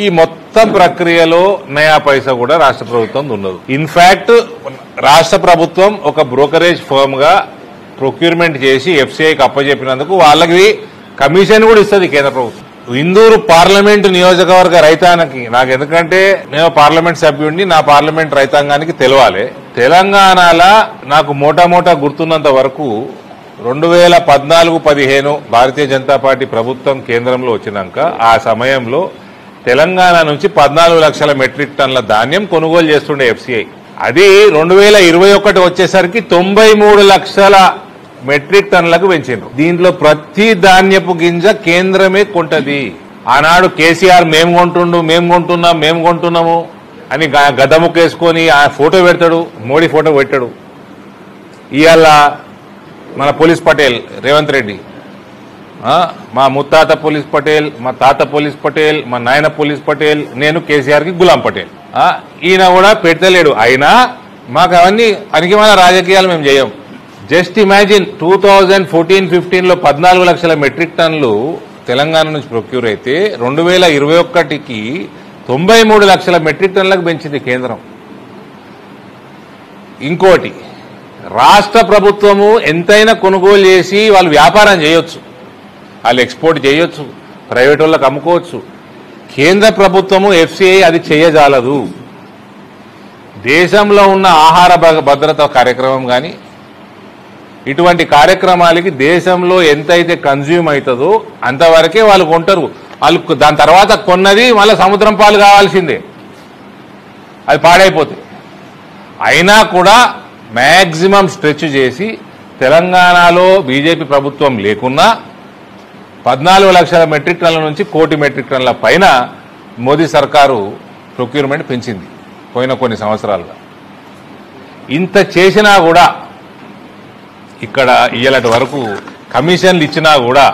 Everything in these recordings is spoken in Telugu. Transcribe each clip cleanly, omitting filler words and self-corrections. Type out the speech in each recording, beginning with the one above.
ఈ మొత్తం ప్రక్రియలో నయా పైసా కూడా రాష్ట్ర ప్రభుత్వం ఉండదు. ఇన్ఫాక్ట్ రాష్ట్ర ప్రభుత్వం ఒక బ్రోకరేజ్ ఫర్మ్ గా ప్రొక్యూర్మెంట్ చేసి ఎఫ్సీఐకి అప్పచెప్పినందుకు వాళ్ళకి కమిషన్ కూడా ఇస్తుంది కేంద్ర ప్రభుత్వం. ఇందూరు పార్లమెంటు నియోజకవర్గ రైతాంగానికి, నాకు ఎందుకంటే నేను పార్లమెంట్ సభ్యుడిని, నా పార్లమెంట్ రైతాంగానికి తెలవాలి. తెలంగాణలో నాకు మోటా గుర్తున్నంత వరకు 2014-15 భారతీయ జనతా పార్టీ ప్రభుత్వం కేంద్రంలో వచ్చినాక ఆ సమయంలో తెలంగాణ నుంచి 14 లక్షల మెట్రిక్ టన్నుల ధాన్యం కొనుగోలు చేస్తుండే ఎఫ్సీఐ. అది 2021 వచ్చేసరికి 93 లక్షల మెట్రిక్ టన్నులకు పెంచిండ్రు. దీంట్లో ప్రతి ధాన్యపు గింజ కేంద్రమే కొంటది. ఆనాడు కేసీఆర్ మేము కొంటున్నాము అని గదముకేసుకొని ఆ ఫోటో పెడతాడు, మోడీ ఫోటో పెట్టాడు. ఇవాళ మన పోలీస్ పటేల్ రేవంత్ రెడ్డి, మా ముత్తాత పోలీస్ పటేల్, మా తాత పోలీస్ పటేల్, మా నాయన పోలీస్ పటేల్, నేను కేసీఆర్ కి గులాం పటేల్. ఈయన కూడా పెడతలేడు. అయినా మాకు అవన్నీ అనికిమాల రాజకీయాలు మేము చేయం. జస్ట్ ఇమాజిన్ 2014-15లో 14 లక్షల మెట్రిక్ టన్నులు తెలంగాణ నుంచి ప్రొక్యూర్ అయితే 2021కి 93 లక్షల మెట్రిక్ టన్నులకు పెంచింది కేంద్రం. ఇంకోటి, రాష్ట్ర ప్రభుత్వము ఎంతైనా కొనుగోలు చేసి వాళ్ళు వ్యాపారం చేయొచ్చు, వాళ్ళు ఎక్స్పోర్ట్ చేయొచ్చు, ప్రైవేట్ వాళ్ళకి అమ్ముకోవచ్చు. కేంద్ర ప్రభుత్వము ఎఫ్సీఐ అది చేయజాలదు. దేశంలో ఉన్న ఆహార భద్రత కార్యక్రమం కానీ ఇటువంటి కార్యక్రమాలకి దేశంలో ఎంతైతే కన్జ్యూమ్ అవుతుందో అంతవరకే వాళ్ళు కొంటారు. వాళ్ళు దాని తర్వాత కొన్నది మళ్ళీ సముద్రం పాలు కావాల్సిందే, అది పాడైపోతుంది. అయినా కూడా మ్యాక్సిమం స్ట్రెచ్ చేసి తెలంగాణలో బీజేపీ ప్రభుత్వం లేకున్నా 14 లక్షల మెట్రిక్ టన్నుల నుంచి 1 కోటి మెట్రిక్ టన్నుల పైన మోదీ సర్కారు ప్రొక్యూర్మెంట్ పెంచింది పోయిన కొన్ని సంవత్సరాలుగా. ఇంత చేసినా కూడా ఇక్కడ ఇయ్యలటి వరకు కమిషన్లు ఇచ్చినా కూడా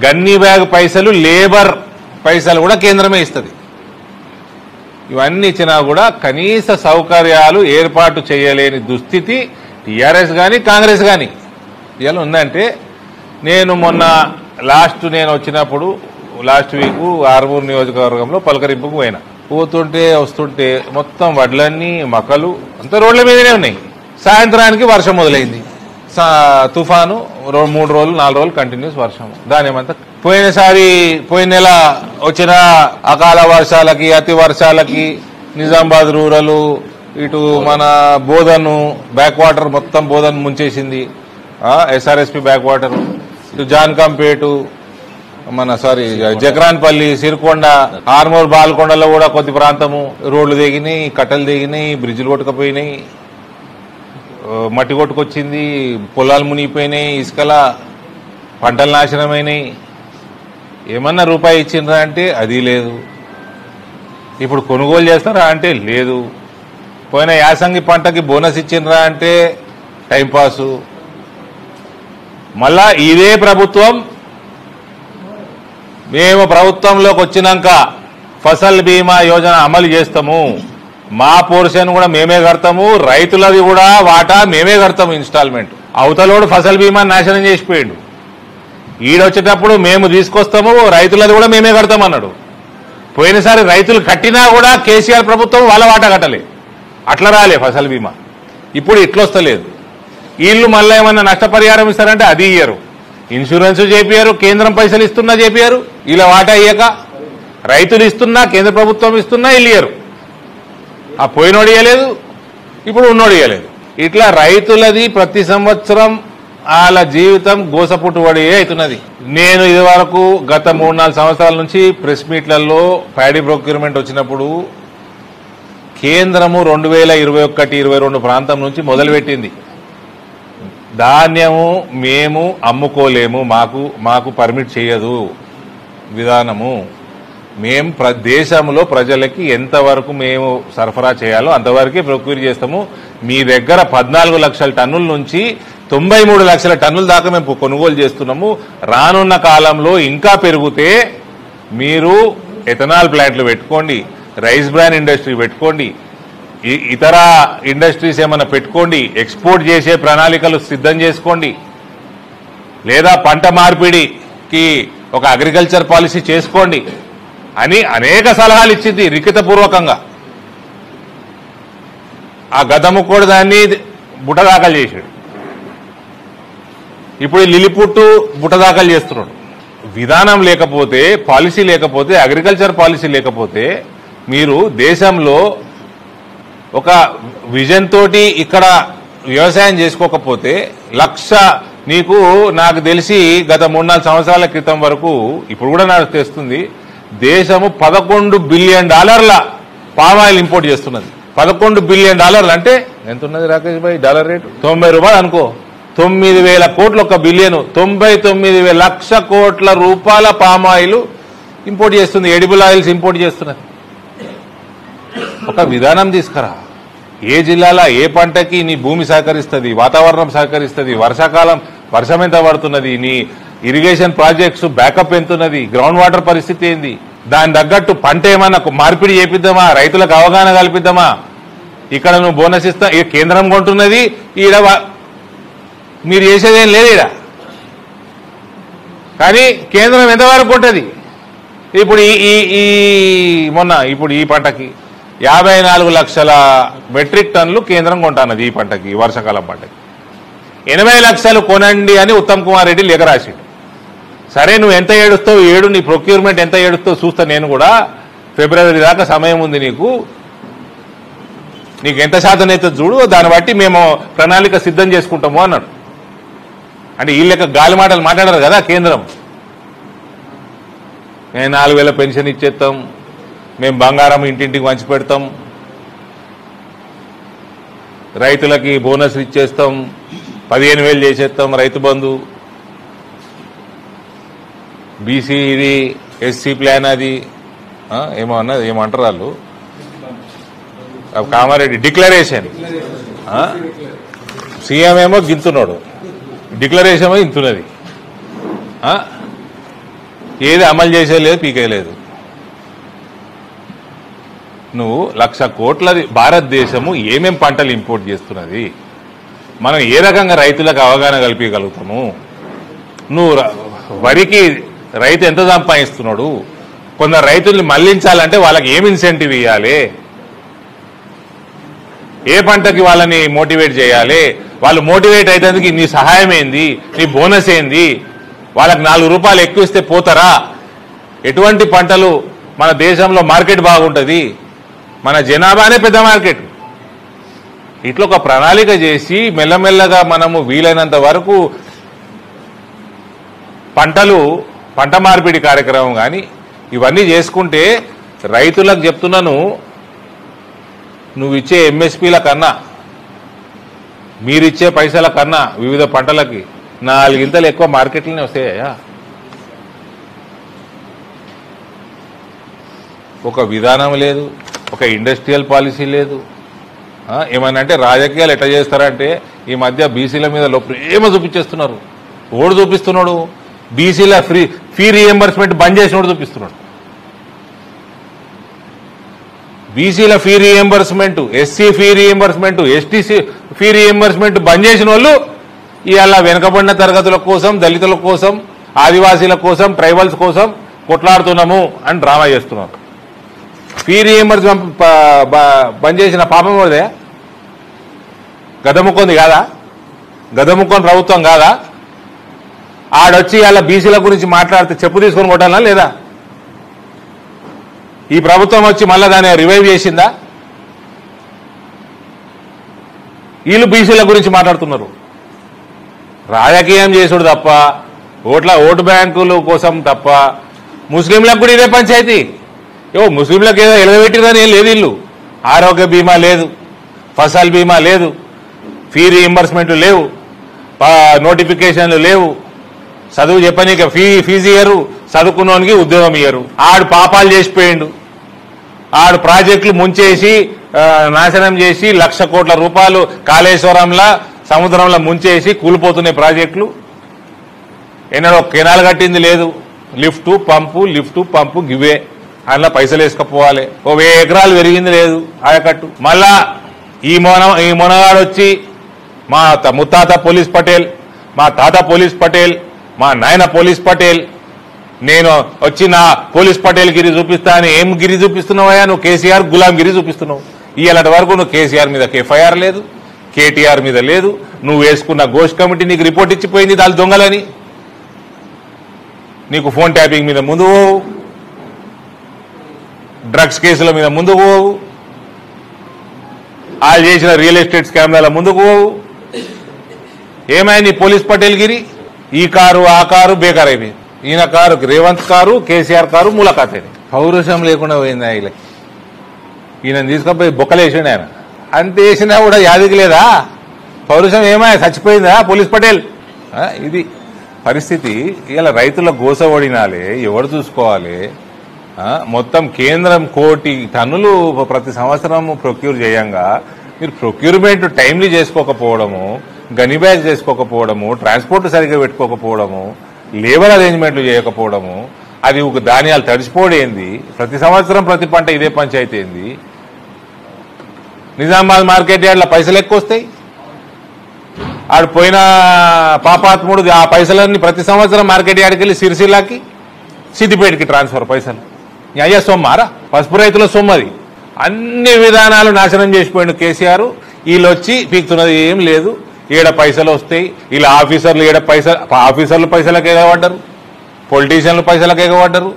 గన్నీ బ్యాగ్ పైసలు, లేబర్ పైసలు కూడా కేంద్రమే ఇస్తుంది. ఇవన్నీ ఇచ్చినా కూడా కనీస సౌకర్యాలు ఏర్పాటు చేయలేని దుస్థితి టీఆర్ఎస్ కానీ కాంగ్రెస్ కానీ ఇవాళ ఉందంటే, నేను మొన్న నేను వచ్చినప్పుడు లాస్ట్ వీక్ ఆర్మూర్ నియోజకవర్గంలో పలకరింపుకు పోతుంటే వస్తుంటే మొత్తం వడ్లన్నీ మొక్కలు అంతా రోడ్ల మీదనే ఉన్నాయి. సాయంత్రానికి వర్షం మొదలైంది. తుఫాను 3 రోజులు 4 రోజులు కంటిన్యూస్ వర్షం. దానేమంతా పోయిన నెల వచ్చిన అకాల వర్షాలకి, అతి వర్షాలకి నిజామాబాద్ రూరల్, ఇటు మన బోధను బ్యాక్ వాటర్ మొత్తం బోధన్ ముంచేసింది. ఎస్ఆర్ఎస్పీ బ్యాక్ వాటర్, ఇటు జాన్కంపేటు, జక్రాన్పల్లి, సిరికొండ, ఆర్మూర్, బాల్కొండలో కూడా కొద్ది ప్రాంతము రోడ్లు దిగినాయి, కట్టలు దిగినాయి, బ్రిడ్జిలు కొట్టుకుపోయినాయి, మట్టి కొట్టుకొచ్చింది, పొలాలు మునిగిపోయినాయి, ఇసుకల పంటలు నాశనమైనాయి. ఏమన్నా రూపాయి ఇచ్చిండ్రా అంటే అది లేదు. ఇప్పుడు కొనుగోలు చేస్తారా అంటే లేదు. పోయిన యాసంగి పంటకి బోనస్ ఇచ్చిండ్రా అంటే టైంపాసు. మళ్ళా ఇదే ప్రభుత్వం మేము ప్రభుత్వంలోకి వచ్చినాక ఫసల్ బీమా యోజన అమలు చేస్తాము, మా పోర్షన్ కూడా మేమే కడతాము, రైతులది కూడా వాటా మేమే కడతాము ఇన్స్టాల్మెంట్. అవతలోడు ఫసల్ బీమా నాశనం చేసిపోయాడు. ఈడొచ్చేటప్పుడు మేము తీసుకొస్తాము, రైతులది కూడా మేమే కడతామన్నాడు. పోయినసారి రైతులు కట్టినా కూడా కేసీఆర్ ప్రభుత్వం వాళ్ళ వాటా కట్టలే, అట్లా రాలే ఫసల్ బీమా. ఇప్పుడు ఇట్లొస్తలేదు. వీళ్ళు మళ్ళీ ఏమన్నా నష్టపరిహారం ఇస్తారంటే అది ఇయ్యరు. ఇన్సూరెన్స్ చేపియారు, కేంద్రం పైసలు ఇస్తున్నా చేపియారు. ఇలా వాటా ఇయ్యక రైతులు ఇస్తున్నా, కేంద్ర ప్రభుత్వం ఇస్తున్నా వీళ్ళు ఇయ్యరు. ఆ పోయినోడు ఇయ్యలేదు, ఇప్పుడు ఉన్నోడు ఇయ్యలేదు. ఇట్లా రైతులది ప్రతి సంవత్సరం వాళ్ళ జీవితం గోసపుట్టుబడి అవుతున్నది. నేను ఇది వరకు గత 3-4 సంవత్సరాల నుంచి ప్రెస్ మీట్లలో ప్యాడీ ప్రొక్యూర్మెంట్ వచ్చినప్పుడు కేంద్రము 2021-22 ప్రాంతం నుంచి మొదలుపెట్టింది. ధాన్యము మేము అమ్ముకోలేము, మాకు పర్మిట్ చేయదు విధానము. మేము దేశంలో ప్రజలకి ఎంతవరకు మేము సరఫరా చేయాలో అంతవరకే ప్రొక్యూర్ చేస్తాము. మీ దగ్గర 14 లక్షల టన్నుల నుంచి 93 లక్షల టన్నుల దాకా మేము కొనుగోలు చేస్తున్నాము. రానున్న కాలంలో ఇంకా పెరిగితే మీరు ఎథనాల్ ప్లాంట్లు పెట్టుకోండి, రైస్ బ్రాన్ ఇండస్ట్రీ పెట్టుకోండి, ఇతర ఇండస్ట్రీస్ ఏమైనా పెట్టుకోండి, ఎక్స్పోర్ట్ చేసే ప్రణాళికలు సిద్ధం చేసుకోండి, లేదా పంట మార్పిడికి ఒక అగ్రికల్చర్ పాలసీ చేసుకోండి అని అనేక సలహాలు ఇచ్చింది లిఖితపూర్వకంగా. ఆ గతముక్కోడు దాన్ని బుట్ట దాఖలు చేశాడు. ఇప్పుడు లిలిపుట్టు బుట్ట దాఖలు చేస్తున్నాడు. విధానం లేకపోతే, పాలసీ లేకపోతే, అగ్రికల్చర్ పాలసీ లేకపోతే మీరు దేశంలో ఒక విజన్ తోటి ఇక్కడ వ్యవసాయం చేసుకోకపోతే నీకు నాకు తెలిసి గత 3-4 సంవత్సరాల క్రితం వరకు, ఇప్పుడు కూడా నాకు తెస్తుంది, దేశము $11 బిలియన్ పామాయిల్ ఇంపోర్ట్ చేస్తున్నది. $11 బిలియన్ అంటే ఎంత ఉన్నది రాకేష్ భాయ్ డాలర్ రేటు? 90 రూపాయలు అనుకో. 9,000 కోట్లు, 1 బిలియన్ 99 లక్ష కోట్ల రూపాయల పామాయిల్ ఇంపోర్ట్ చేస్తుంది. ఎడిబుల్ ఆయిల్స్ ఇంపోర్ట్ చేస్తున్నది. ఒక విధానం తీసుకురా. ఏ జిల్లాలో ఏ పంటకి నీ భూమి సహకరిస్తుంది, వాతావరణం సహకరిస్తుంది, వర్షం ఎంత పడుతున్నది, నీ ఇరిగేషన్ ప్రాజెక్ట్స్ బ్యాకప్ ఎంతున్నది, గ్రౌండ్ వాటర్ పరిస్థితి ఏంది, దాని తగ్గట్టు పంట ఏమన్నా మార్పిడి చేపిద్దామా, రైతులకు అవగాహన కల్పిద్దామా. ఇక్కడ నువ్వు బోనస్ ఇస్తా, కేంద్రం కొంటున్నది, ఈడ మీరు చేసేదేం లేదు ఈడ. కానీ కేంద్రం ఎంతవరకు ఉంటుంది? ఇప్పుడు ఇప్పుడు ఈ పంటకి 54 లక్షల మెట్రిక్ టన్నులు కేంద్రం కొంటున్నది. ఈ పంటకి, వర్షాకాలం పంటకి 80 లక్షలు కొనండి అని ఉత్తమ్ కుమార్ రెడ్డి లేఖ రాసిండు. సరే, నువ్వు ఎంత ఏడుస్తావు ఏడు, నీ ప్రొక్యూర్మెంట్ ఎంత ఏడుస్తావు చూస్తా నేను కూడా. ఫిబ్రవరి దాకా సమయం ఉంది నీకు ఎంత శాతం అయితే చూడు, దాన్ని బట్టి మేము ప్రణాళిక సిద్ధం చేసుకుంటాము అన్నాడు. అంటే ఈ లెక్క గాలి మాటలు మాట్లాడారు కదా కేంద్రం. మేము 4,000 పెన్షన్ ఇచ్చేస్తాం, మేము బంగారం ఇంటింటికి పంచి పెడతాం, రైతులకి బోనస్ ఇచ్చేస్తాం, 15,000 చేసేస్తాం, రైతు బంధు, బీసీ ఇది, ఎస్సీ ప్లాన్, అది ఏమంటారు వాళ్ళు, కామారెడ్డి డిక్లరేషన్. సీఎం ఏమో గింతున్నాడు, డిక్లరేషన్ ఏమో ఇంతున్నది. ఏది అమలు చేసేలేదు, పీకేయలేదు. నువ్వు 1,00,000 కోట్లది భారతదేశము ఏమేం పంటలు ఇంపోర్ట్ చేస్తున్నది, మనం ఏ రకంగా రైతులకు అవగాహన కల్పించగలుగుతాము, నువ్వు వరికి రైతు ఎంత సంపాదిస్తున్నాడు, కొందరు రైతుల్ని మళ్లించాలంటే వాళ్ళకి ఏం ఇన్సెంటివ్ ఇవ్వాలి, ఏ పంటకి వాళ్ళని మోటివేట్ చేయాలి, వాళ్ళు మోటివేట్ అయినందుకు నీ సహాయం ఏంది, నీ బోనస్ ఏంది, వాళ్ళకి 4 రూపాయలు ఎక్కువ ఇస్తే పోతారా, ఎటువంటి పంటలు మన దేశంలో మార్కెట్ బాగుంటుంది, మన జనాభానే పెద్ద మార్కెట్. ఇట్లా ఒక ప్రణాళిక చేసి మెల్లమెల్లగా మనము వీలైనంత వరకు పంట మార్పిడి కార్యక్రమం కానీ ఇవన్నీ చేసుకుంటే, రైతులకు చెప్తున్నాను, నువ్వు ఇచ్చే ఎంఎస్పీల కన్నా, మీరిచ్చే పైసల కన్నా వివిధ పంటలకి 4 ఇంతలు ఎక్కువ మార్కెట్లోనే వస్తాయా. ఒక విధానం లేదు, ఒక ఇండస్ట్రియల్ పాలసీ లేదు. ఏమనంటే రాజకీయాలు ఎట్లా చేస్తారంటే, ఈ మధ్య బీసీల మీద ప్రేమ చూపించేస్తున్నారు. ఓడు చూపిస్తున్నాడు, బీసీల ఫీ రీఎంబర్స్మెంట్ బంద్ చేసినోడు చూపిస్తున్నాడు. బీసీల fee reimbursement, SC fee reimbursement, ST fee reimbursement బంద్ చేసిన వాళ్ళు ఇవాళ వెనుకబడిన తరగతుల కోసం, దళితుల కోసం, ఆదివాసీల కోసం, ట్రైబల్స్ కోసం కొట్లాడుతున్నాము అని డ్రామా చేస్తున్నారు. ఫీ రీఎంబర్స్మెంట్ బంద్ చేసిన పాపం కూడా గదముక్కుంది కాదా, గదముక్కొని ప్రభుత్వం కాదా? ఆడొచ్చి ఇలా బీసీల గురించి మాట్లాడితే చెప్పు తీసుకొని కొట్టాలా లేదా? ఈ ప్రభుత్వం వచ్చి మళ్ళా దాన్ని రివైవ్ చేసిందా? వీళ్ళు బీసీల గురించి మాట్లాడుతున్నారు. రాజకీయం చేసుడు తప్ప, ఓటు బ్యాంకుల కోసం తప్ప, ముస్లింలకు కూడా ఇదే పంచాయతీ. ముస్లింలకు ఏదో ఎలగబెట్టిరని ఏం లేదు. వీళ్ళు ఆరోగ్య బీమా లేదు, ఫసల్ బీమా లేదు, ఫీ రీఎంబర్స్మెంట్లు లేవు, నోటిఫికేషన్లు లేవు, చదువు చెప్పనీక ఫీజు ఇయ్యరు, చదువుకున్నోనికి ఉద్యోగం ఇయ్యరు. ఆడు పాపాలు చేసిపోయిండు, ఆడు ప్రాజెక్టులు ముంచేసి నాశనం చేసి 1,00,000 కోట్ల రూపాయలు కాళేశ్వరంలా సముద్రంలో ముంచేసి కూలిపోతున్నాయి ప్రాజెక్టులు. ఎన్నడో కెనాల్ కట్టింది లేదు, లిఫ్టు పంపు గివే, అందులో పైసలు వేసుకపోవాలి. 1000 ఎకరాలు పెరిగింది లేదు ఆయకట్టు. మళ్ళా ఈ మొనగాడు వచ్చి మా ముత్తాత పోలీస్ పటేల్, మా తాత పోలీస్ పటేల్, మా నాయన పోలీస్ పటేల్ నేను వచ్చి నా పోలీస్ పటేల్ గిరి చూపిస్తా అని ఏం గిరి చూపిస్తున్నావా నువ్వు? కేసీఆర్ గులాం గిరి చూపిస్తున్నావు. ఇలాంటి వరకు నువ్వు కేసీఆర్ మీద ఎఫ్ఐఆర్ లేదు, కేటీఆర్ మీద లేదు. నువ్వు వేసుకున్న ఘోష్ కమిటీ నీకు రిపోర్ట్ ఇచ్చిపోయింది దాని దొంగలని. నీకు ఫోన్ ట్యాపింగ్ మీద ముందు పోవు, డ్రగ్స్ కేసుల మీద ముందుకు పోవు, వాళ్ళు చేసిన రియల్ ఎస్టేట్ స్కామ్ల ముందుకు పోవు. ఏమైంది పోలీస్ పటేల్ గిరి? ఈ కారు ఆ కారు బేకార్ అయిపోయింది. ఈయన car Revanth car, KCR car ములాఖాత్ అయింది. పౌరుషం లేకుండా పోయింది వీళ్ళకి. ఈయన తీసుకపోయి బొక్కలేసిండు ఆయన. అంత వేసినా కూడా యాదికి లేదా? పౌరుషం ఏమై చచ్చిపోయిందా పోలీస్ పటేల్? ఇది పరిస్థితి. ఇలా రైతుల గోస ఓడినాలే ఎవరు చూసుకోవాలి? మొత్తం కేంద్రం 1 కోటి టన్నులు ప్రతి సంవత్సరం ప్రొక్యూర్ చేయంగా మీరు ప్రొక్యూర్మెంట్ టైమ్లీ చేసుకోకపోవడము, గనిబ్యాచ్ చేసుకోకపోవడము, ట్రాన్స్పోర్ట్ సరిగ్గా పెట్టుకోకపోవడము, లేబర్ అరేంజ్మెంట్లు చేయకపోవడము, అది ఒక ధాన్యాలు తడిసిపోవడేంది? ప్రతి సంవత్సరం ప్రతి పంట ఇదే పంచాయతీ ఏంది? నిజామాబాద్ మార్కెట్ యార్డ్ల పైసలు ఎక్కువ వస్తాయి. ఆడు పోయిన పాపాత్ముడు ఆ పైసలన్నీ ప్రతి సంవత్సరం మార్కెట్ యార్డ్కి వెళ్ళి సిరిసిల్లాకి, సిద్దిపేటకి ట్రాన్స్ఫర్ పైసలు. అయ్యా సొమ్మారా? పసుపు రైతుల సొమ్మది. అన్ని విధానాలు నాశనం చేసిపోయిండు కేసీఆర్. వీళ్ళు వచ్చి పీకుతున్నది ఏం లేదు. ఈడ పైసలు వస్తాయి. వీళ్ళ ఆఫీసర్లు ఆఫీసర్లు పైసలకు ఎగబడ్డారు, పొలిటీషియన్లు పైసలకు ఎగబడ్డారు.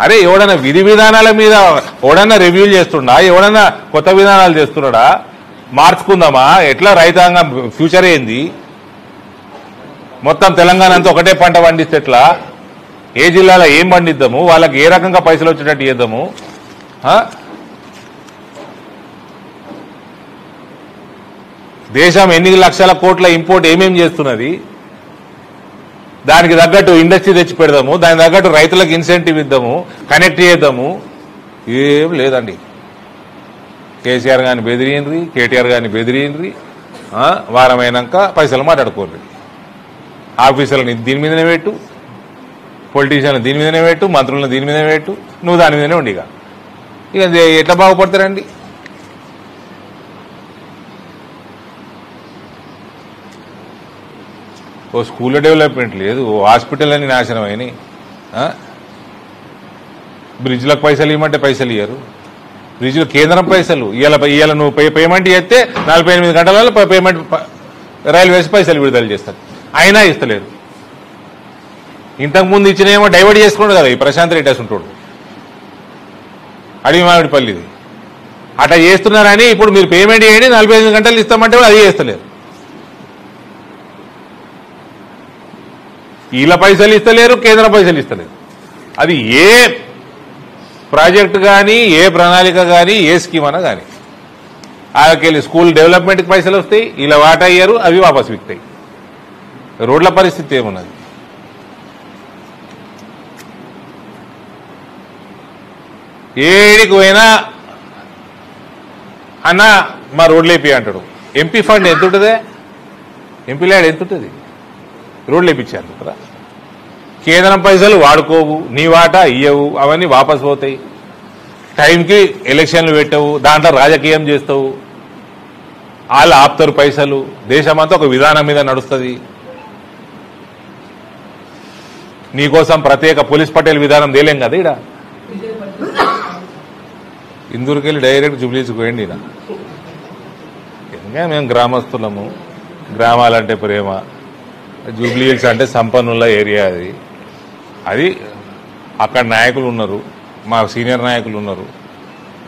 అరే ఎవడన్నా విధి విధానాల మీద ఎవడన్నా రివ్యూలు చేస్తుండా? ఎవడన్నా కొత్త విధానాలు చేస్తున్నాడా? మార్చుకుందామా? ఎట్లా రైతాంగం ఫ్యూచర్ ఏంది? మొత్తం తెలంగాణ అంతా ఒకటే పంట పండిస్తే ఎట్లా? ఏ జిల్లాలో ఏం పండిద్దాము? వాళ్ళకి ఏ రకంగా పైసలు వచ్చేటట్టు చేద్దాము? దేశం ఎన్ని లక్షల కోట్ల ఇంపోర్ట్ ఏమేం చేస్తున్నది? దానికి తగ్గట్టు ఇండస్ట్రీ తెచ్చి పెడదాము, దానికి తగ్గట్టు రైతులకు ఇన్సెంటివ్ ఇద్దాము, కనెక్ట్ చేద్దాము. ఏం లేదండి. కేసీఆర్ గాని బెదిరియండ్రి, కేటీఆర్ గాని బెదిరియండ్రి. వారమైనాక పైసలు మాట్లాడుకోండి. ఆఫీసర్లని దీని మీదనే పెట్టు, పొలిటీషియన్లు దీని మీదనే పెట్టు, మంత్రులను దీని మీదనే పెట్టు, నువ్వు దాని మీదనే ఉండి. ఇక ఎట్లా బాగుపడతారండి? ఓ స్కూల్ డెవలప్మెంట్ లేదు, ఓ హాస్పిటల్ అని నాశనం అయినాయి. బ్రిడ్జ్లకు పైసలు ఇవ్వమంటే పైసలు ఇయ్యరు. బ్రిడ్జ్లు కేంద్రం పైసలు ఇవాళ నువ్వు పేమెంట్ చేస్తే 48 గంటలలో పేమెంట్ రైల్వేస్ పైసలు విడుదల చేస్తారు. అయినా ఇస్తలేరు. ఇంతకుముందు ఇచ్చినేమో డైవర్ట్ చేసుకున్నాడు కదా ఈ ప్రశాంత్ రెడ్డి ఉంటాడు అడిమామిడిపల్లిది. అట్లా చేస్తున్నారని ఇప్పుడు మీరు పేమెంట్ చేయండి 48 గంటలు ఇస్తామంటే కూడా అది చేస్తలేరు. వీళ్ళ పైసలు ఇస్తలేరు, కేంద్ర పైసలు ఇస్తలేరు. అది ఏ ప్రాజెక్టు కానీ, ఏ ప్రణాళిక కానీ, ఏ స్కీమ్ అన్నా కానీ వాళ్ళకెళ్ళి స్కూల్ డెవలప్మెంట్కి పైసలు వస్తాయి, ఇలా వాటా అయ్యారు, అవి వాపసు విక్తాయి. రోడ్ల పరిస్థితి ఏమున్నది? ఏడికి పోయినా అన్న మా రోడ్లు వేపి అంటాడు. ఎంపీ ఫండ్ ఎంత ఉంటుందే? ఎంపీ ల్యాడ్ ఎంత ఉంటుంది? రోడ్లు వేపించారు కదా. కేంద్రం పైసలు వాడుకోవు, నీ వాటా ఇయ్యవు, అవన్నీ వాపసు పోతాయి. టైంకి ఎలక్షన్లు పెట్టవు, దాంట్లో రాజకీయం చేస్తావు, వాళ్ళు ఆపుతారు పైసలు. దేశమంతా ఒక విధానం మీద నడుస్తుంది. నీకోసం ప్రత్యేక పోలీస్ పటేల్ విధానం తేలేం కదా. ఇడ ఇందూరుకెళ్ళి డైరెక్ట్ జూబ్లీస్కి పోయండి. ఈయన ఎందుకంటే మేము గ్రామస్తులము, గ్రామాలంటే ప్రేమ. జూబ్లీ హిల్స్ అంటే సంపన్నుల ఏరియా. అది అక్కడ నాయకులు ఉన్నారు, మా సీనియర్ నాయకులు ఉన్నారు,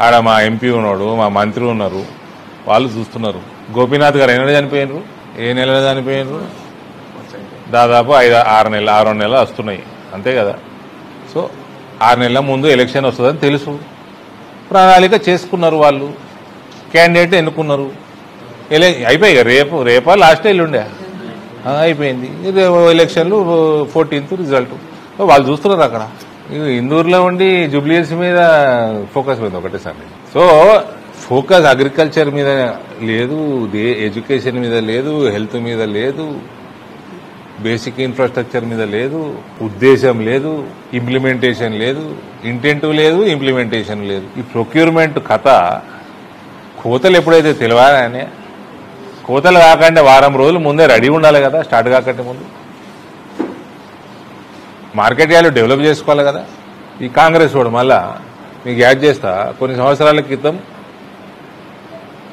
ఆడ మా ఎంపీ ఉన్నాడు, మా మంత్రి ఉన్నారు, వాళ్ళు చూస్తున్నారు. గోపీనాథ్ గారు ఎన్నడూ చనిపోయినారు? ఏ నెలలో చనిపోయినారు? దాదాపు 6 నెలలు వస్తున్నాయి అంతే కదా. సో 6 నెలల ముందు ఎలక్షన్ వస్తుందని తెలుసు, ప్రణాళిక చేసుకున్నారు. వాళ్ళు క్యాండిడేట్ ఎన్నుకున్నారు, అయిపోయాయి. రేపా లాస్ట్ ఎల్లుండే అయిపోయింది. ఎలక్షన్లు 14th రిజల్ట్. వాళ్ళు చూస్తున్నారు అక్కడ. ఇందూరులో ఉండి జూబ్లీ హిల్స్ మీద ఫోకస్ పోయింది ఒకటేసారి. సో ఫోకస్ అగ్రికల్చర్ మీద లేదు, ఎడ్యుకేషన్ మీద లేదు, హెల్త్ మీద లేదు, బేసిక్ ఇన్ఫ్రాస్ట్రక్చర్ మీద లేదు, ఉద్దేశం లేదు, ఇంప్లిమెంటేషన్ లేదు, ఇంటెంటివ్ లేదు, ఇంప్లిమెంటేషన్ లేదు. ఈ ప్రొక్యూర్మెంట్ కథ కోతలు ఎప్పుడైతే తెలియాలని, కోతలు కాకుండా వారం రోజులు ముందే రెడీ ఉండాలి కదా, స్టార్ట్ కాకంటే ముందు. మార్కెట్ వాల్యూ డెవలప్ చేసుకోవాలి కదా. ఈ కాంగ్రెస్ వాడు మళ్ళా మీకు యాడ్ చేస్తా, కొన్ని సంవత్సరాల క్రితం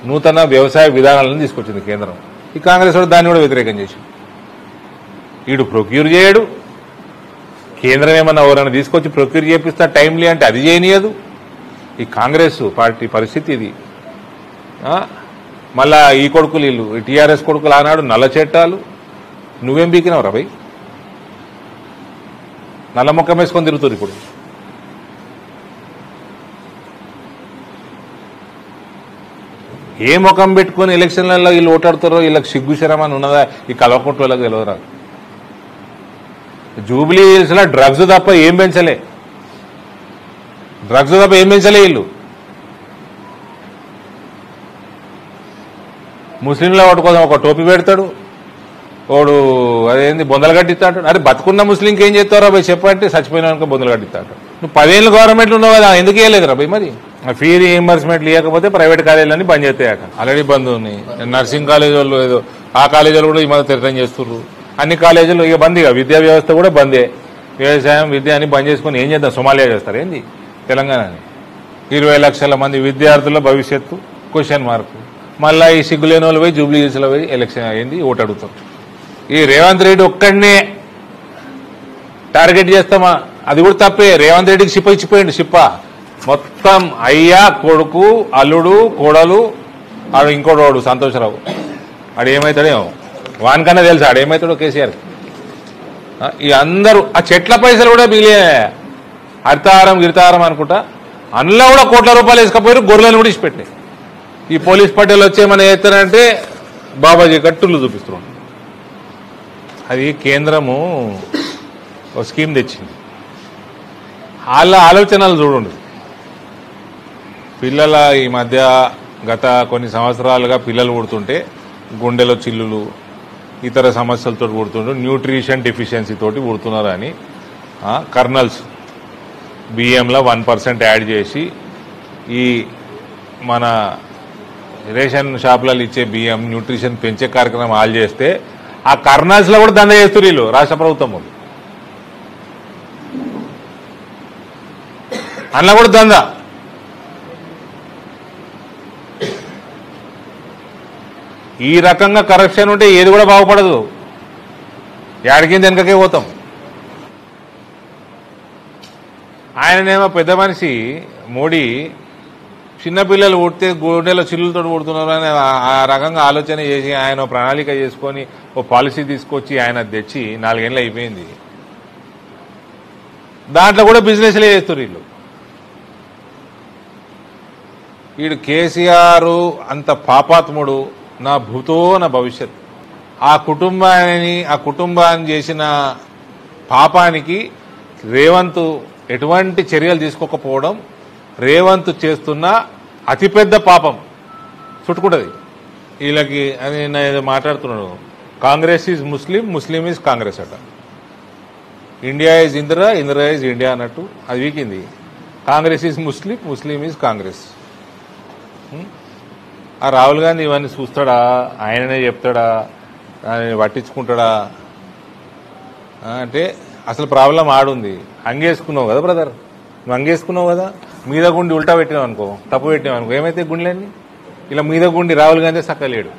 నూతన వ్యవసాయ విధానాలను తీసుకొచ్చింది కేంద్రం. ఈ కాంగ్రెస్ వాడు దాన్ని కూడా వ్యతిరేకం చేసి వీడు ప్రొక్యూర్ చేయడు. కేంద్రం ఏమన్నా ఎవరైనా తీసుకొచ్చి ప్రొక్యూర్ చేపిస్తా టైంలీ అంటే అది చేయనీయదు. ఈ కాంగ్రెస్ పార్టీ పరిస్థితి ఇది. మళ్ళా ఈ కొడుకులు వీళ్ళు టీఆర్ఎస్ కొడుకులు ఆనాడు నల్ల చట్టాలు. నువ్వేం బీకినావు రబై? నల్ల ముఖం వేసుకొని తిరుగుతుంది ఇప్పుడు. ఏ ముఖం పెట్టుకుని ఎలక్షన్లలో వీళ్ళు ఓటాడుతారో వీళ్ళకి సిగ్గు శరమని ఉన్నదా ఈ కల్వకుంట్ల వాళ్ళకి తెలియదురా. జూబ్లీ హిల్స్ లో డ్రగ్స్ తప్ప ఏం పెంచలే వీళ్ళు. ముస్లింల వాటి కోసం ఒక టోపీ పెడతాడు, వాడు అదేంది బొందలు కట్టిస్తాడు. అరే బతుకున్న ముస్లింకి ఏం చేస్తారో పోయి చెప్పంటే చచ్చిపోయినాక బొందలు కట్టిస్తాడు. నువ్వు 10 ఏళ్ళు గవర్నమెంట్లు ఉన్నావు కదా, ఎందుకు వేయలేదు రా పోయి? మరి ఫీ రీఎంబర్స్మెంట్ లేకపోతే ప్రైవేట్ కాలేజీలన్నీ బంద్ చేస్తాయట. ఆల్రెడీ బంద్ ఉన్నాయి. నర్సింగ్ కాలేజ్ వాళ్ళు ఏదో ఆ కాలేజీలు కూడా ఈ మధ్య తిరగం చేస్తున్నారు. అన్ని కాలేజీలు ఇక బంద్. ఇక విద్యా వ్యవస్థ కూడా బందే. వ్యవసాయం విద్య అని బంద్ చేసుకుని ఏం చేద్దాం? సోమాలియా చేస్తారు ఏంది తెలంగాణని? 20 లక్షల మంది విద్యార్థుల భవిష్యత్తు క్వశ్చన్ మార్కు. మళ్ళా ఈ సిగ్గులేని వాళ్ళు పోయి జూబ్లీ హిల్స్లో పోయి ఎలక్షన్ అయింది ఓటు అడుగుతాం. ఈ రేవంత్ రెడ్డి ఒక్కడినే టార్గెట్ చేస్తామా? అది కూడా తప్పే. రేవంత్ రెడ్డికి ఇచ్చిపోయిండు షిప్ప మొత్తం. అయ్యా కొడుకు అల్లుడు కోడలు ఆడు ఇంకోడు సంతోషరావు ఆడు ఏమవుతాడేమో వానికన్నా తెలుసు ఆడేమవుతాడో కేసీఆర్. ఈ అందరూ ఆ చెట్ల పైసలు కూడా మిగిలే హరితారం గిరితారం అనుకుంటా అందులో కూడా కోట్ల రూపాయలు వేసుకపోయారు. గొర్రెలను కూడా ఇచ్చిపెట్టాయి. ఈ పోలీస్ పట్టేలు వచ్చేమని చేస్తారంటే బాబాజీ కట్టులు చూపిస్తున్నాడు. అది కేంద్రము ఒక స్కీమ్ తెచ్చింది. వాళ్ళ ఆలోచనలు చూడండి. పిల్లల ఈ మధ్య గత కొన్ని సంవత్సరాలుగా పిల్లలు పుడుతుంటే గుండెలో చిల్లులు ఇతర సమస్యలతో పుడుతుంటారు, న్యూట్రిషన్ డెఫిషియన్సీ తోటి పుడుతున్నారు అని కర్నల్స్ బియ్యంలో 1% యాడ్ చేసి ఈ మన రేషన్ షాపులలో ఇచ్చే బియ్యం న్యూట్రిషన్ పెంచే కార్యక్రమం ఆల్ చేస్తే ఆ కర్నల్స్లో కూడా దండ చేస్తారు వీళ్ళు రాష్ట్ర ప్రభుత్వం వాళ్ళు. అందులో కూడా దంద. ఈ రకంగా కరప్షన్ ఉంటే ఏది కూడా బాగుపడదు. యాడికింది వెనకకే పోతాం. ఆయననేమో పెద్ద మనిషి మోడీ చిన్నపిల్లలు పుడితే గుండెలో చిల్లులతో పుడుతున్నారు అని ఆ రకంగా ఆలోచన చేసి ఆయన ప్రణాళిక చేసుకొని ఓ పాలసీ తీసుకొచ్చి ఆయన తెచ్చి 4 ఏళ్ళు అయిపోయింది. దాంట్లో కూడా బిజినెస్లే చేస్తారు వీళ్ళు. వీడు కేసీఆర్ అంత పాపాత్ముడు, నా భూతో నా భవిష్యత్. ఆ కుటుంబాన్ని చేసిన పాపానికి రేవంత్ ఎటువంటి చర్యలు తీసుకోకపోవడం రేవంత్ చేస్తున్న అతిపెద్ద పాపం చుట్టుకుంటుంది వీళ్ళకి. అని నేను ఏదో మాట్లాడుతున్నాడు. Congress is Muslim, Muslim is Congress అట. India is Indira, Indira is India అన్నట్టు అది వీకింది. Congress is Muslim, Muslim is Congress. ఆ రాహుల్ గాంధీ ఇవన్నీ చూస్తాడా? ఆయననే చెప్తాడా? ఆయన పట్టించుకుంటాడా? అంటే అసలు ప్రాబ్లం ఆడుంది. అంగేసుకున్నావు కదా బ్రదర్, నువ్వు అంగేసుకున్నావు కదా, మీద గుండి ఉల్టా పెట్టినావు అనుకో, తప్పు పెట్టినావు అనుకో, ఏమైతే గుండెలన్నీ ఇలా మీద గుండి రాహుల్ గాంధీ చక్కలేడు.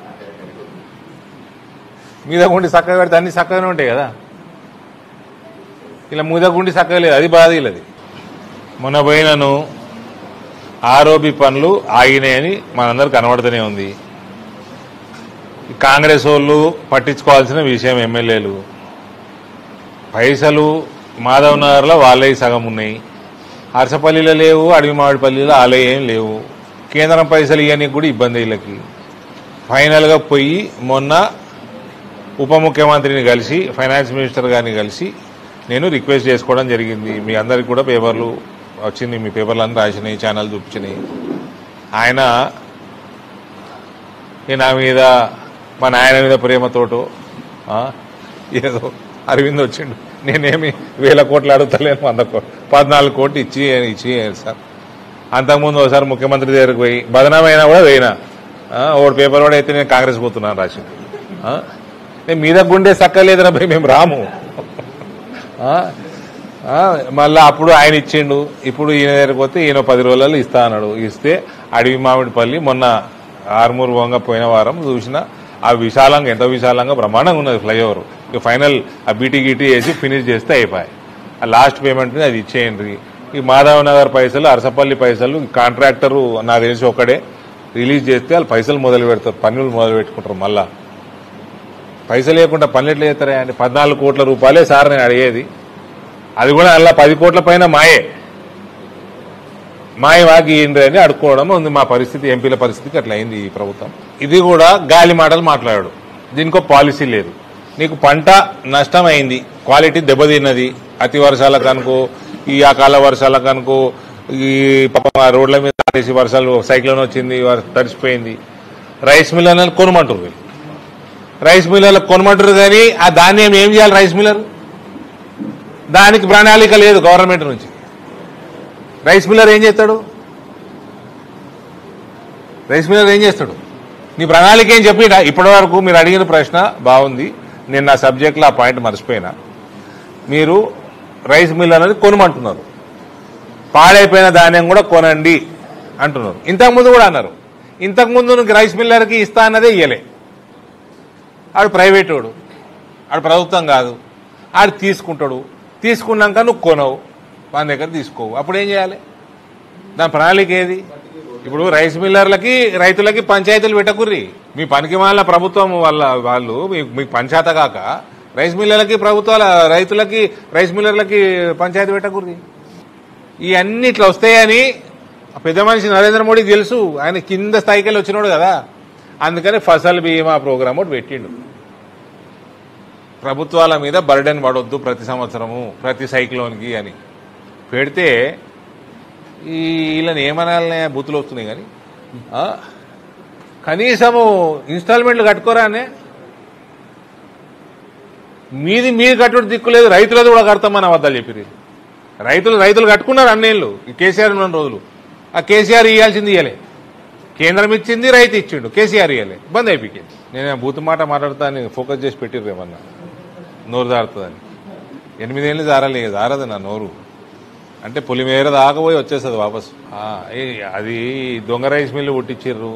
మీద గుండి చక్కగా పెడితే అన్ని చక్కగానే ఉంటాయి కదా. ఇలా మీద గుండి చక్కలేదు, అది బాధ. ఇలాది మొన్న పోయినను ఆరోపి పనులు ఆగినాయని మనందరూ కనబడుతూనే ఉంది. కాంగ్రెస్ వాళ్ళు పట్టించుకోవాల్సిన విషయం ఎమ్మెల్యేలు పైసలు మాధవ్ నగర్లో వాళ్ళే సగం ఉన్నాయి, అరసపల్లిలో లేవు, అడవిమావిడిపల్లిలో వాళ్ళే ఏం లేవు. కేంద్రం పైసలు ఇవన్నీ కూడా ఇబ్బంది వీళ్ళకి. ఫైనల్గా పోయి మొన్న ఉప ముఖ్యమంత్రిని కలిసి ఫైనాన్స్ మినిస్టర్ గారిని కలిసి నేను రిక్వెస్ట్ చేసుకోవడం జరిగింది. మీ అందరికి కూడా పేపర్లు వచ్చింది, మీ పేపర్లు అన్నీ రాసినాయి, ఛానల్ చూపించినాయి. ఆయన నా మీద మా నాయన మీద ప్రేమతోటో ఏదో అరవింద్ వచ్చిండు, నేనేమి 1000 కోట్లు అడుగుతలేను, 14 కోట్లు ఇచ్చి సార్. అంతకుముందు ఒకసారి ముఖ్యమంత్రి దగ్గరకు పోయి బదనామైనా కూడా పోయినా, ఒకటి పేపర్ కూడా అయితే నేను కాంగ్రెస్ పోతున్నాను రాసి. నేను మీద గుండె సక్కలేదురా భయ్, మేము రాము. మళ్ళీ అప్పుడు ఆయన ఇచ్చిండు. ఇప్పుడు ఈయన దగ్గరికి పోతే ఈయన 10 రోజులలో ఇస్తా అన్నాడు. ఇస్తే అడవి మామిడిపల్లి మొన్న ఆర్మూరు వంగ పోయిన వారం చూసిన ఆ విశాలంగా ఎంత విశాలంగా బ్రహ్మాండంగా ఉన్నది ఫ్లైఓవర్. ఇక ఫైనల్ ఆ బీటీ గీటీ వేసి ఫినిష్ చేస్తే అయిపోయాయి. ఆ లాస్ట్ పేమెంట్ అది ఇచ్చేయండి. ఈ మాధవ్ నగర్ పైసలు, అరసపల్లి పైసలు కాంట్రాక్టరు నాకు తెలిసి ఒకడే రిలీజ్ చేస్తే వాళ్ళు పైసలు మొదలు పెడతారు, పన్నులు మొదలు పెట్టుకుంటారు. మళ్ళా పైసలు లేకుండా పనులు ఎట్లా చేస్తారా అండి? 14 కోట్ల రూపాయలే సార్ నేను అడిగేది. అది కూడా అలా 10 కోట్ల పైన మాయ వాకి ఏంటి అని అడుక్కోవడం ఉంది. మా పరిస్థితి, ఎంపీల పరిస్థితికి అట్లా అయింది ఈ ప్రభుత్వం. ఇది కూడా గాలి మాటలు మాట్లాడాడు. దీనికో పాలసీ లేదు. నీకు పంట నష్టం అయింది, క్వాలిటీ దెబ్బతిన్నది, అతి వర్షాలకు అనుకో, ఈ అకాల వర్షాలకు అనుకో, ఈ రోడ్ల మీద వర్షాలు, సైక్లోన్ వచ్చింది, తడిసిపోయింది. రైస్ మిల్లర్లను కొనమంటారు. రైస్ మిల్లర్లకు కొనమంటారు కానీ ఆ ధాన్యం ఏం చేయాలి రైస్ మిల్లర్? దానికి ప్రణాళిక లేదు గవర్నమెంట్ నుంచి. రైస్ మిల్లర్ ఏం చేస్తాడు? నీ ప్రణాళిక ఏం చెప్పినా? ఇప్పటి వరకు మీరు అడిగిన ప్రశ్న బాగుంది. నేను నా సబ్జెక్ట్లో ఆ పాయింట్ మర్చిపోయినా. మీరు రైస్ మిల్లర్ అనేది కొనమంటున్నారు, పాడైపోయిన ధాన్యం కూడా కొనండి అంటున్నారు. ఇంతకుముందు కూడా అన్నారు. ఇంతకుముందు నువ్వు రైస్ మిల్లర్కి ఇస్తా అన్నదే ఇయ్యలే. ఆడు ప్రైవేట్ వాడు, ఆడు ప్రభుత్వం కాదు. ఆడు తీసుకుంటాడు, తీసుకున్నాక నువ్వు కొనవు, మన దగ్గర తీసుకోవు. అప్పుడు ఏం చేయాలి? దాని ప్రణాళిక ఏది? ఇప్పుడు రైస్ మిల్లర్లకి రైతులకి పంచాయతీలు పెట్టకుర్రి. మీ పనికి వాళ్ళ ప్రభుత్వం వాళ్ళు మీకు పంచాయత కాక రైస్ మిల్లర్లకి ప్రభుత్వాల రైతులకి రైస్ మిల్లర్లకి పంచాయతీ పెట్టకుర్రి. ఇవన్నీ ఇట్లా వస్తాయని పెద్ద మనిషి నరేంద్ర మోడీకి తెలుసు. ఆయన కింద స్థాయికి వెళ్ళి వచ్చినాడు కదా. అందుకని ఫసల్ బీమా ప్రోగ్రామ్ ఒకటి పెట్టిండు. ప్రభుత్వాల మీద బర్డెన్ పడొద్దు ప్రతి సంవత్సరము, ప్రతి సైక్లోన్కి అని పెడితే వీళ్ళని ఏమనాలనే బూతులు వస్తున్నాయి. కానీ కనీసము ఇన్స్టాల్మెంట్లు కట్టుకోరా అనే. మీరు కట్టుడు దిక్కులేదు, రైతులది కూడా కడతామని అబద్ధాలు చెప్పారు. రైతులు కట్టుకున్నారు అన్నేళ్ళు ఈ కేసీఆర్ ఉన్న రోజులు. ఆ కేసీఆర్ ఇవ్వాల్సింది ఇవ్వలే, కేంద్రం ఇచ్చింది, రైతు ఇచ్చిండు, కేసీఆర్ ఇవ్వలే, బంద్ అయిపోయింది. నేను బూతు మాట మాట్లాడతాను ఫోకస్ చేసి పెట్టిర్రు ఏమన్నా నోరు జారుతుందని. 8 ఏళ్ళు జారదు నా నోరు. అంటే పొలిమేర దాకపోయి వచ్చేస్తుంది వాపసు. అది దొంగ రైస్ మిల్లు పుట్టించిర్రు,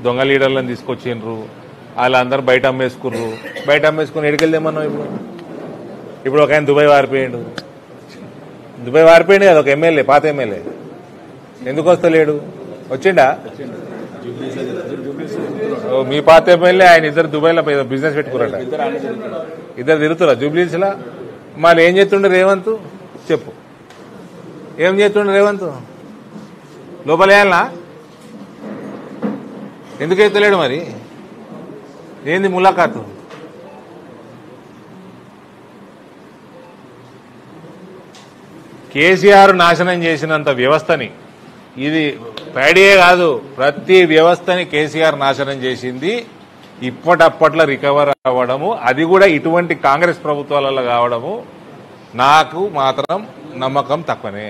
దొంగ లీడర్లను తీసుకొచ్చిండ్రు, వాళ్ళందరూ బయట అమ్మేసుకుర్రు. బయట అమ్మేసుకుని ఎడికెళ్దామన్నావు? ఇప్పుడు ఒక ఆయన దుబాయ్ వారిపోయాడు కదా, ఒక ఎమ్మెల్యే, పాత ఎమ్మెల్యే. ఎందుకు వస్తలేడు? వచ్చిండా? మీ పాత ఎమ్మెల్యే ఆయన ఇద్దరు దుబాయ్లో బిజినెస్ పెట్టుకున్నారట. ఇద్దరు తిరుగుతురా జూబ్లీస్ లా. మళ్ళీ ఏం చేస్తుండే రేవంత్? చెప్పు, ఏం చేస్తుండే రేవంత్? లోపలేయాలనా? ఎందుకు ఎత్తలేడు మరి? ఏంది ములాఖాతు? కేసీఆర్ నాశనం చేసినంత వ్యవస్థని, ఇది ప్యాడీయే కాదు ప్రతి వ్యవస్థని కేసీఆర్ నాశనం చేసింది. ఇప్పటప్పట్లో రికవర్ అవ్వడము, అది కూడా ఇటువంటి కాంగ్రెస్ ప్రభుత్వాలలో కావడము నాకు మాత్రం నమ్మకం తక్కువనే.